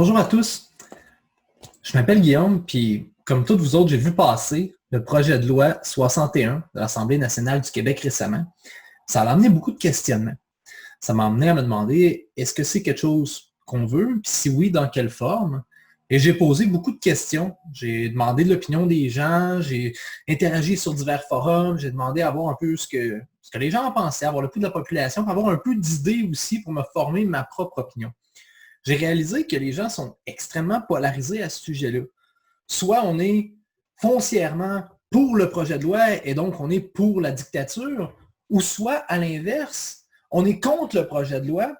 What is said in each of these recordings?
Bonjour à tous, je m'appelle Guillaume, puis comme tous vous autres, j'ai vu passer le projet de loi 61 de l'Assemblée nationale du Québec récemment. Ça a amené beaucoup de questionnements. Ça m'a amené à me demander, est-ce que c'est quelque chose qu'on veut, puis si oui, dans quelle forme? Et j'ai posé beaucoup de questions. J'ai demandé de l'opinion des gens, j'ai interagi sur divers forums, j'ai demandé à voir un peu ce que les gens en pensaient, avoir le pouls de la population, pour avoir un peu d'idées aussi pour me former ma propre opinion. J'ai réalisé que les gens sont extrêmement polarisés à ce sujet-là. Soit on est foncièrement pour le projet de loi et donc on est pour la dictature, ou soit à l'inverse, on est contre le projet de loi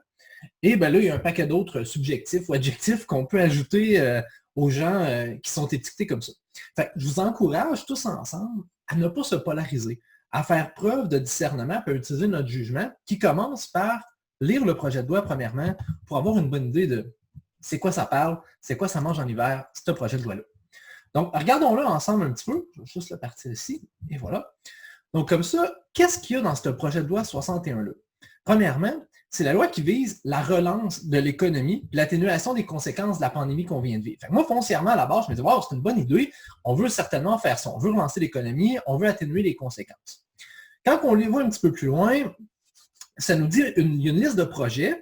et bien là, il y a un paquet d'autres subjectifs ou adjectifs qu'on peut ajouter aux gens qui sont étiquetés comme ça. Fait que je vous encourage tous ensemble à ne pas se polariser, à faire preuve de discernement, à utiliser notre jugement qui commence par lire le projet de loi premièrement pour avoir une bonne idée de c'est quoi ça parle, c'est quoi ça mange en hiver, ce projet de loi-là. Donc, regardons-le ensemble un petit peu. Je vais juste le partir ici. Et voilà. Donc, comme ça, qu'est-ce qu'il y a dans ce projet de loi 61-là? Premièrement, c'est la loi qui vise la relance de l'économie et l'atténuation des conséquences de la pandémie qu'on vient de vivre. Fait que moi, foncièrement, à la base, je me dis, wow, c'est une bonne idée. On veut certainement faire ça. On veut relancer l'économie, on veut atténuer les conséquences. Quand on les voit un petit peu plus loin, ça nous dit qu'il y a une liste de projets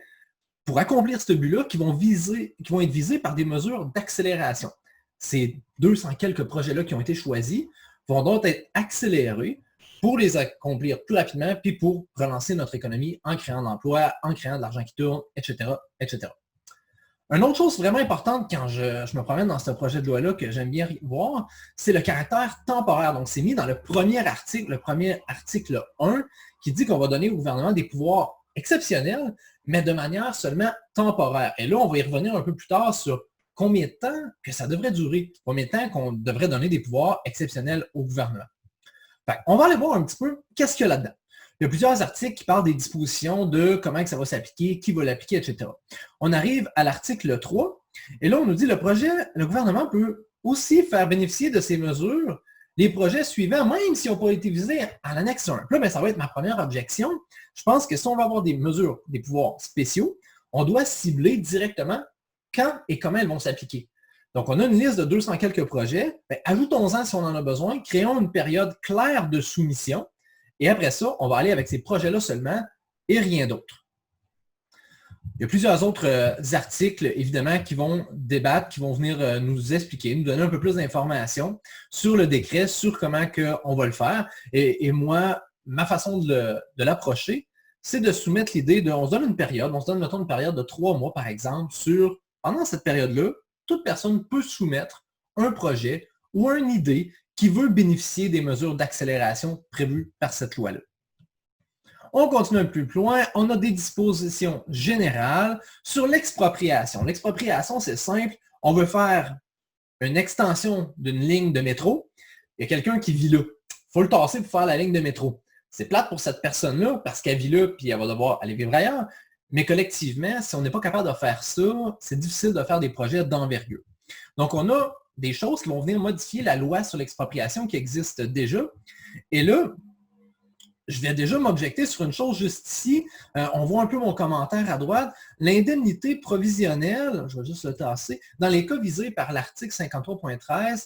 pour accomplir ce but-là qui vont être visés par des mesures d'accélération. Ces 200 quelques projets-là qui ont été choisis vont donc être accélérés pour les accomplir plus rapidement, puis pour relancer notre économie en créant de l'emploi, en créant de l'argent qui tourne, etc., etc. Une autre chose vraiment importante quand je me promène dans ce projet de loi-là que j'aime bien voir, c'est le caractère temporaire. Donc, c'est mis dans le premier article 1, qui dit qu'on va donner au gouvernement des pouvoirs exceptionnels, mais de manière seulement temporaire. Et là, on va y revenir un peu plus tard sur combien de temps que ça devrait durer, combien de temps qu'on devrait donner des pouvoirs exceptionnels au gouvernement. On va aller voir un petit peu qu'est-ce qu'il y a là-dedans. Il y a plusieurs articles qui parlent des dispositions de comment que ça va s'appliquer, qui va l'appliquer, etc. On arrive à l'article 3, et là, on nous dit le gouvernement peut aussi faire bénéficier de ces mesures les projets suivants, même s'ils n'ont pas été visés à l'annexe 1. Là, ça va être ma première objection. Je pense que si on va avoir des mesures, des pouvoirs spéciaux, on doit cibler directement quand et comment elles vont s'appliquer. Donc, on a une liste de 200 quelques projets. Ajoutons-en si on en a besoin. Créons une période claire de soumission. Et après ça, on va aller avec ces projets-là seulement et rien d'autre. Il y a plusieurs autres articles, évidemment, qui vont débattre, qui vont venir nous expliquer, nous donner un peu plus d'informations sur le décret, sur comment on va le faire. Et moi, ma façon de l'approcher, c'est de soumettre l'idée on se donne une période, on se donne, mettons, une période de 3 mois, par exemple, pendant cette période-là, toute personne peut soumettre un projet ou une idée qui veut bénéficier des mesures d'accélération prévues par cette loi-là. On continue un peu plus loin, on a des dispositions générales sur l'expropriation. L'expropriation, c'est simple, on veut faire une extension d'une ligne de métro, il y a quelqu'un qui vit là. Il faut le tasser pour faire la ligne de métro. C'est plate pour cette personne-là parce qu'elle vit là puis elle va devoir aller vivre ailleurs. Mais collectivement, si on n'est pas capable de faire ça, c'est difficile de faire des projets d'envergure. Donc, on a des choses qui vont venir modifier la loi sur l'expropriation qui existe déjà. Et là, je vais déjà m'objecter sur une chose juste ici. On voit un peu mon commentaire à droite. L'indemnité provisionnelle, je vais juste le tasser, dans les cas visés par l'article 53.13,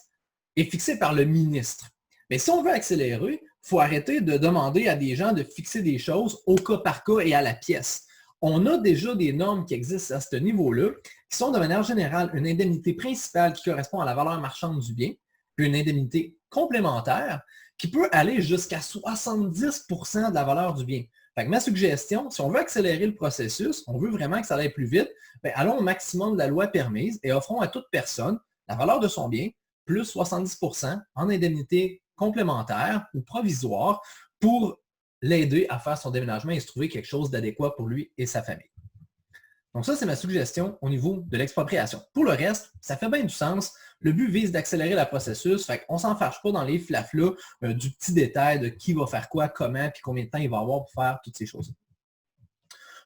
est fixée par le ministre. Mais si on veut accélérer, il faut arrêter de demander à des gens de fixer des choses au cas par cas et à la pièce. On a déjà des normes qui existent à ce niveau-là, qui sont de manière générale une indemnité principale qui correspond à la valeur marchande du bien, puis une indemnité complémentaire qui peut aller jusqu'à 70% de la valeur du bien. Fait que ma suggestion, si on veut accélérer le processus, on veut vraiment que ça aille plus vite, allons au maximum de la loi permise et offrons à toute personne la valeur de son bien plus 70% en indemnité complémentaire ou provisoire pour l'aider à faire son déménagement et se trouver quelque chose d'adéquat pour lui et sa famille. Donc ça, c'est ma suggestion au niveau de l'expropriation. Pour le reste, ça fait bien du sens. Le but vise d'accélérer le processus. Fait qu'on ne s'en fâche pas dans les flaflas du petit détail de qui va faire quoi, comment, puis combien de temps il va avoir pour faire toutes ces choses.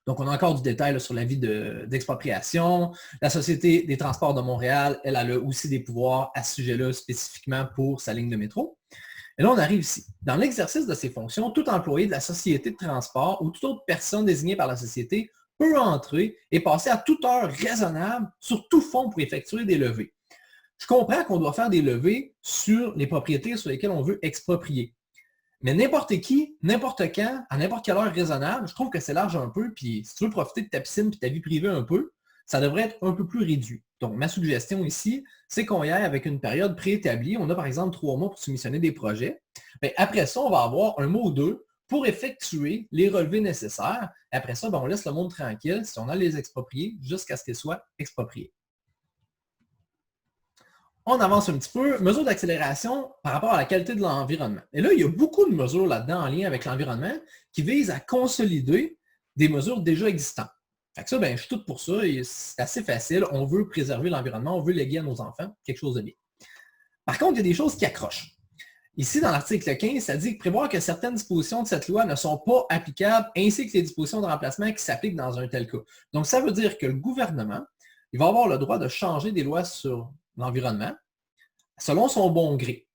Donc, on a encore du détail là, sur l'avis d'expropriation. La Société des transports de Montréal, elle a aussi des pouvoirs à ce sujet-là spécifiquement pour sa ligne de métro. Et là, on arrive ici. Dans l'exercice de ces fonctions, tout employé de la société de transport ou toute autre personne désignée par la société peut entrer et passer à toute heure raisonnable sur tout fonds pour effectuer des levées. Je comprends qu'on doit faire des levées sur les propriétés sur lesquelles on veut exproprier. Mais n'importe qui, n'importe quand, à n'importe quelle heure raisonnable, je trouve que c'est large un peu, puis si tu veux profiter de ta piscine et de ta vie privée un peu, ça devrait être un peu plus réduit. Donc, ma suggestion ici, c'est qu'on y aille avec une période préétablie. On a par exemple 3 mois pour soumissionner des projets. Bien, après ça, on va avoir un mois ou 2 pour effectuer les relevés nécessaires. Après ça, bien, on laisse le monde tranquille si on a les expropriés jusqu'à ce qu'ils soient expropriés. On avance un petit peu. Mesures d'accélération par rapport à la qualité de l'environnement. Et là, il y a beaucoup de mesures là-dedans en lien avec l'environnement qui visent à consolider des mesures déjà existantes. Fait que ça, ben, je suis tout pour ça et c'est assez facile. On veut préserver l'environnement, on veut léguer à nos enfants quelque chose de bien. Par contre, il y a des choses qui accrochent. Ici, dans l'article 15, ça dit que prévoir que certaines dispositions de cette loi ne sont pas applicables, ainsi que les dispositions de remplacement qui s'appliquent dans un tel cas. Donc, ça veut dire que le gouvernement, il va avoir le droit de changer des lois sur l'environnement selon son bon gré.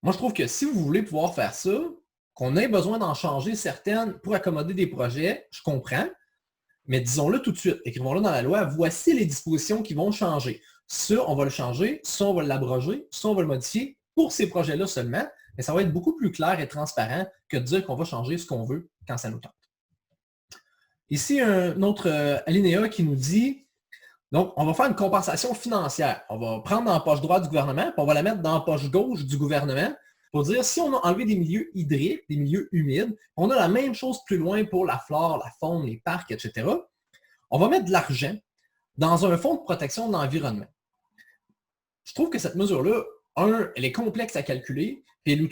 Moi, je trouve que si vous voulez pouvoir faire ça, qu'on ait besoin d'en changer certaines pour accommoder des projets, je comprends, mais disons-le tout de suite, écrivons-le dans la loi, voici les dispositions qui vont changer. Ça, on va le changer, ça, on va l'abroger, ça, on va le modifier pour ces projets-là seulement, mais ça va être beaucoup plus clair et transparent que de dire qu'on va changer ce qu'on veut quand ça nous tente. Ici, un autre alinéa qui nous dit, donc, on va faire une compensation financière. On va prendre dans la poche droite du gouvernement, puis on va la mettre dans la poche gauche du gouvernement pour dire si on a enlevé des milieux hydriques, des milieux humides, on a la même chose plus loin pour la flore, la faune, les parcs, etc. On va mettre de l'argent dans un fonds de protection de l'environnement. Je trouve que cette mesure-là, elle est complexe à calculer, puis elle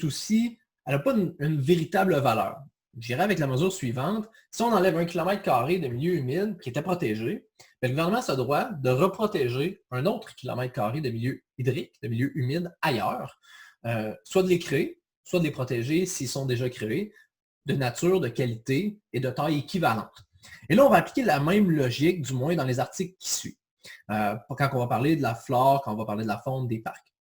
n'a pas une véritable valeur. J'irai avec la mesure suivante. Si on enlève 1 km² de milieu humide qui était protégé, le gouvernement a le droit de reprotéger un autre kilomètre carré de milieu hydrique, de milieu humide ailleurs, soit de les créer, soit de les protéger s'ils sont déjà créés, de nature, de qualité et de taille équivalente. Et là, on va appliquer la même logique, du moins dans les articles qui suivent, quand on va parler de la flore, quand on va parler de la faune des parcs.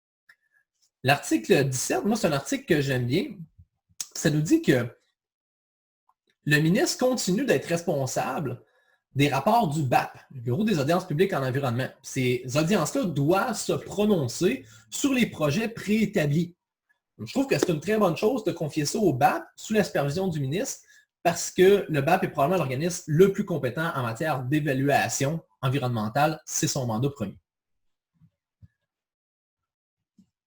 L'article 17, moi, c'est un article que j'aime bien. Ça nous dit que le ministre continue d'être responsable des rapports du BAP, le Bureau des audiences publiques en environnement. Ces audiences-là doivent se prononcer sur les projets préétablis. Je trouve que c'est une très bonne chose de confier ça au BAP sous la supervision du ministre parce que le BAP est probablement l'organisme le plus compétent en matière d'évaluation environnementale. C'est son mandat premier.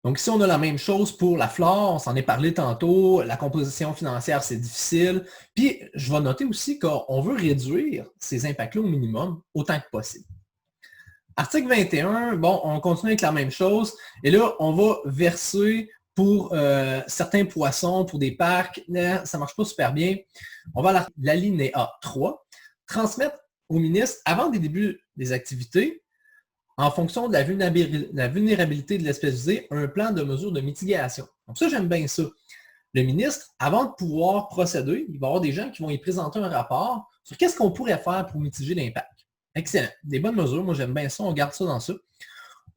Donc ici, on a la même chose pour la flore, on s'en est parlé tantôt, la composition financière, c'est difficile. Puis, je vais noter aussi qu'on veut réduire ces impacts-là au minimum autant que possible. Article 21, bon, on continue avec la même chose. Et là, on va verser pour certains poissons, pour des parcs. Là, ça ne marche pas super bien. On va à l'alinéa 3, transmettre au ministre, avant le début des activités, en fonction de la vulnérabilité de l'espèce visée, un plan de mesures de mitigation. Donc ça, j'aime bien ça. Le ministre, avant de pouvoir procéder, il va y avoir des gens qui vont y présenter un rapport sur qu'est-ce qu'on pourrait faire pour mitiger l'impact. Excellent. Des bonnes mesures. Moi, j'aime bien ça. On garde ça dans ça.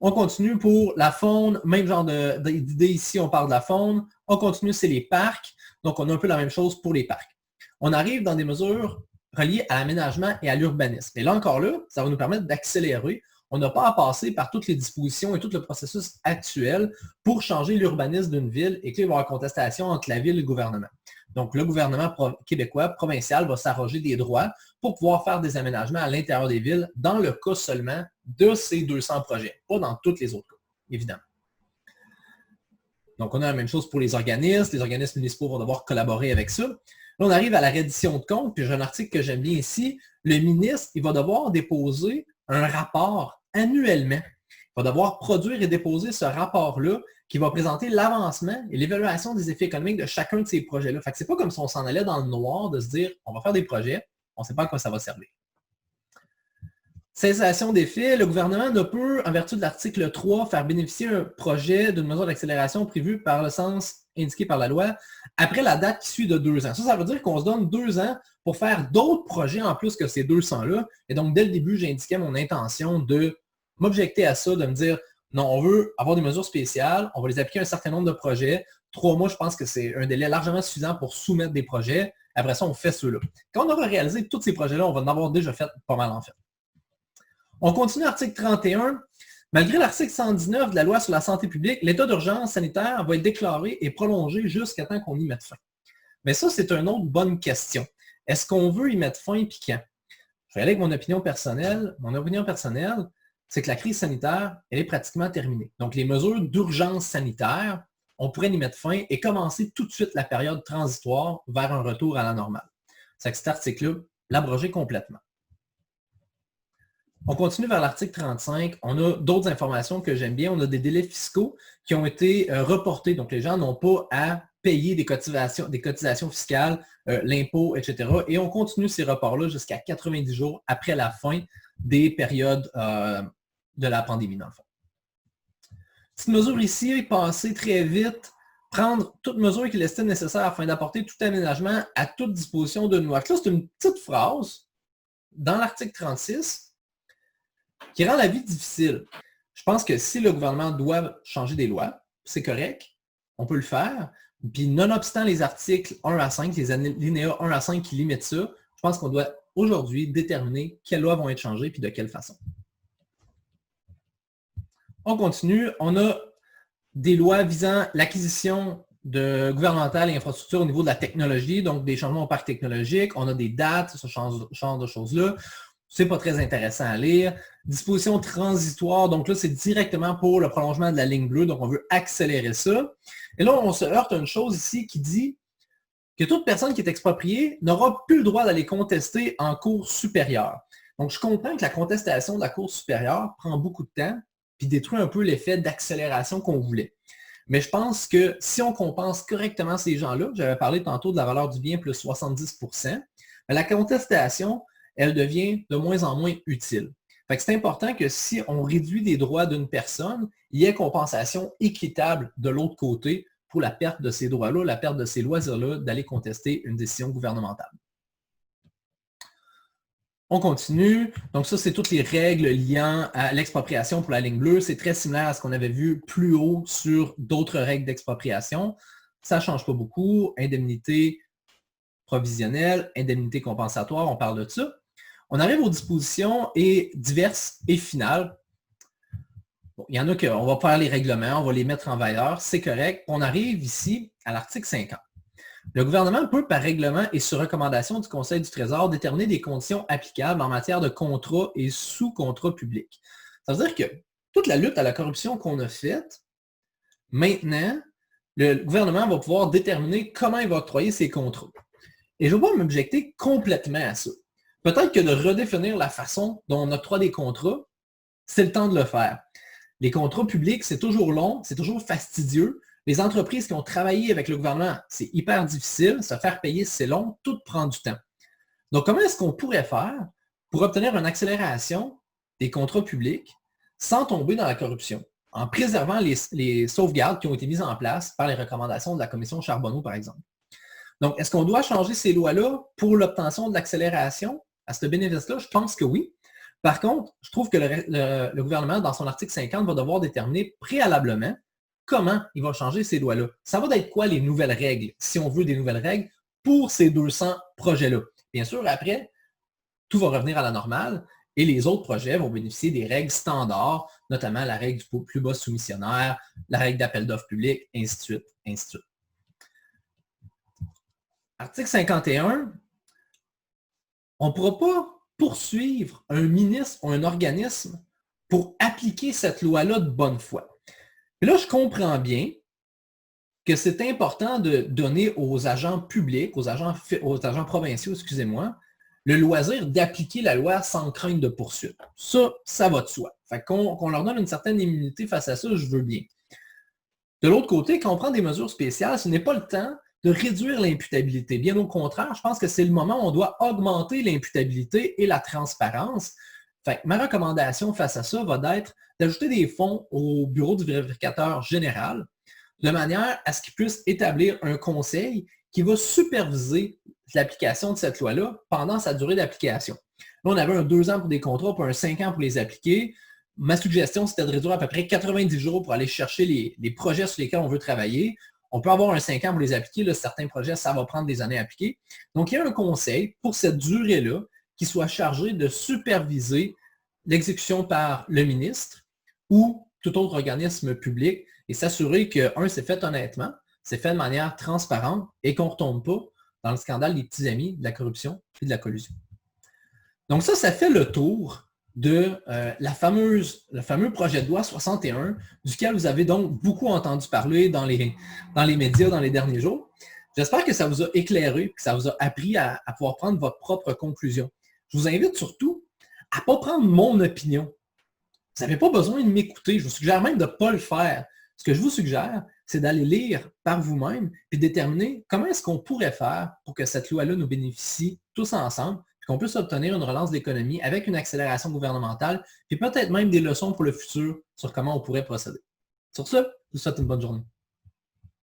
On continue pour la faune. Même genre d'idée ici, on parle de la faune. On continue, c'est les parcs. Donc, on a un peu la même chose pour les parcs. On arrive dans des mesures reliées à l'aménagement et à l'urbanisme. Et là encore là, ça va nous permettre d'accélérer. On n'a pas à passer par toutes les dispositions et tout le processus actuel pour changer l'urbanisme d'une ville et qu'il va y avoir une contestation entre la ville et le gouvernement. Donc, le gouvernement québécois, provincial, va s'arroger des droits pour pouvoir faire des aménagements à l'intérieur des villes dans le cas seulement de ces 200 projets, pas dans tous les autres cas, évidemment. Donc, on a la même chose pour les organismes. Les organismes municipaux vont devoir collaborer avec ça. Là, on arrive à la reddition de comptes, puis j'ai un article que j'aime bien ici. Le ministre, il va devoir déposer un rapport annuellement. Il va devoir produire et déposer ce rapport-là qui va présenter l'avancement et l'évaluation des effets économiques de chacun de ces projets-là. Fait que c'est pas comme si on s'en allait dans le noir de se dire on va faire des projets, on ne sait pas à quoi ça va servir. Cessation d'effet, le gouvernement ne peut, en vertu de l'article 3, faire bénéficier un projet d'une mesure d'accélération prévue par le sens indiqué par la loi après la date qui suit de 2 ans. Ça veut dire qu'on se donne 2 ans pour faire d'autres projets en plus que ces 200-là. Et donc, dès le début, j'indiquais mon intention de m'objecter à ça, de me dire Non, on veut avoir des mesures spéciales, on va les appliquer à un certain nombre de projets. 3 mois, je pense que c'est un délai largement suffisant pour soumettre des projets. Après ça, on fait ceux-là. Quand on aura réalisé tous ces projets-là, on va en avoir déjà fait pas mal en fait. On continue l'article 31. Malgré l'article 119 de la loi sur la santé publique, l'état d'urgence sanitaire va être déclaré et prolongé jusqu'à temps qu'on y mette fin. Mais ça, c'est une autre bonne question. Est-ce qu'on veut y mettre fin et puis quand? Je vais aller avec mon opinion personnelle. Mon opinion personnelle, c'est que la crise sanitaire, elle est pratiquement terminée. Donc, les mesures d'urgence sanitaire, on pourrait y mettre fin et commencer tout de suite la période transitoire vers un retour à la normale. C'est que cet article-là, l'abroger complètement. On continue vers l'article 35. On a d'autres informations que j'aime bien. On a des délais fiscaux qui ont été reportés. Donc, les gens n'ont pas à payer des cotisations fiscales, l'impôt, etc. Et on continue ces reports-là jusqu'à 90 jours après la fin des périodes de la pandémie, dans le fond. Petite mesure ici, passer très vite, prendre toute mesure qu'il estime nécessaire afin d'apporter tout aménagement à toute disposition d'une loi. Là, c'est une petite phrase dans l'article 36 qui rend la vie difficile. Je pense que si le gouvernement doit changer des lois, c'est correct, on peut le faire. Puis, nonobstant les articles 1 à 5, les alinéas 1 à 5 qui limitent ça, je pense qu'on doit aujourd'hui déterminer quelles lois vont être changées et de quelle façon. On continue. On a des lois visant l'acquisition de gouvernementales et infrastructures au niveau de la technologie, donc des changements au parc technologique. On a des dates, ce genre de choses-là. C'est pas très intéressant à lire. Disposition transitoire, donc là, c'est directement pour le prolongement de la ligne bleue, donc on veut accélérer ça. Et là, on se heurte à une chose ici qui dit que toute personne qui est expropriée n'aura plus le droit d'aller contester en cour supérieure. Donc, je comprends que la contestation de la cour supérieure prend beaucoup de temps puis détruit un peu l'effet d'accélération qu'on voulait. Mais je pense que si on compense correctement ces gens-là, j'avais parlé tantôt de la valeur du bien plus 70%, la contestation, elle devient de moins en moins utile. Fait que c'est important que si on réduit les droits d'une personne, il y ait compensation équitable de l'autre côté pour la perte de ces droits-là, la perte de ces loisirs-là, d'aller contester une décision gouvernementale. On continue. Donc ça, c'est toutes les règles liant à l'expropriation pour la ligne bleue. C'est très similaire à ce qu'on avait vu plus haut sur d'autres règles d'expropriation. Ça ne change pas beaucoup. Indemnité provisionnelle, indemnité compensatoire, on parle de ça. On arrive aux dispositions et diverses et finales. Bon, il y en a qu'on va faire les règlements, on va les mettre en valeur, c'est correct. On arrive ici à l'article 50. Le gouvernement peut, par règlement et sur recommandation du Conseil du Trésor, déterminer des conditions applicables en matière de contrats et sous-contrats publics. Ça veut dire que toute la lutte à la corruption qu'on a faite, maintenant, le gouvernement va pouvoir déterminer comment il va octroyer ses contrats. Et je ne vais pas m'objecter complètement à ça. Peut-être que de redéfinir la façon dont on octroie des contrats, c'est le temps de le faire. Les contrats publics, c'est toujours long, c'est toujours fastidieux. Les entreprises qui ont travaillé avec le gouvernement, c'est hyper difficile. Se faire payer, c'est long. Tout prend du temps. Donc, comment est-ce qu'on pourrait faire pour obtenir une accélération des contrats publics sans tomber dans la corruption, en préservant les sauvegardes qui ont été mises en place par les recommandations de la commission Charbonneau, par exemple? Donc, est-ce qu'on doit changer ces lois-là pour l'obtention de l'accélération à ce bénéfice-là? Je pense que oui. Par contre, je trouve que le gouvernement, dans son article 50, va devoir déterminer préalablement comment il va changer ces lois-là. Ça va être quoi les nouvelles règles, si on veut des nouvelles règles, pour ces 200 projets-là? Bien sûr, après, tout va revenir à la normale et les autres projets vont bénéficier des règles standards, notamment la règle du plus bas soumissionnaire, la règle d'appel d'offres public, ainsi de suite, ainsi de suite. Article 51, on ne pourra pas poursuivre un ministre ou un organisme pour appliquer cette loi-là de bonne foi. Et là, je comprends bien que c'est important de donner aux agents publics, aux agents provinciaux, excusez-moi, le loisir d'appliquer la loi sans crainte de poursuite. Ça va de soi. Fait qu'on leur donne une certaine immunité face à ça, je veux bien. De l'autre côté, quand on prend des mesures spéciales, ce n'est pas le temps de réduire l'imputabilité. Bien au contraire, je pense que c'est le moment où on doit augmenter l'imputabilité et la transparence. Fait que ma recommandation face à ça va être d'ajouter des fonds au bureau du vérificateur général de manière à ce qu'il puisse établir un conseil qui va superviser l'application de cette loi-là pendant sa durée d'application. Là, on avait un 2 ans pour des contrats, puis un 5 ans pour les appliquer. ma suggestion, c'était de réduire à peu près 90 jours pour aller chercher les projets sur lesquels on veut travailler. On peut avoir un 5 ans pour les appliquer. Là, certains projets, ça va prendre des années à appliquer. Donc, il y a un conseil pour cette durée-là qui soit chargé de superviser l'exécution par le ministre ou tout autre organisme public et s'assurer que, un, c'est fait honnêtement, c'est fait de manière transparente et qu'on ne retombe pas dans le scandale des petits amis, de la corruption et de la collusion. Donc ça fait le tour de le fameux projet de loi 61, duquel vous avez donc beaucoup entendu parler dans les médias dans les derniers jours. J'espère que ça vous a éclairé, que ça vous a appris à pouvoir prendre votre propre conclusion. Je vous invite surtout à ne pas prendre mon opinion. Vous n'avez pas besoin de m'écouter. Je vous suggère même de ne pas le faire. Ce que je vous suggère, c'est d'aller lire par vous-même et déterminer comment est-ce qu'on pourrait faire pour que cette loi-là nous bénéficie tous ensemble, puis qu'on puisse obtenir une relance de l'économie avec une accélération gouvernementale, puis peut-être même des leçons pour le futur sur comment on pourrait procéder. Sur ce, je vous souhaite une bonne journée.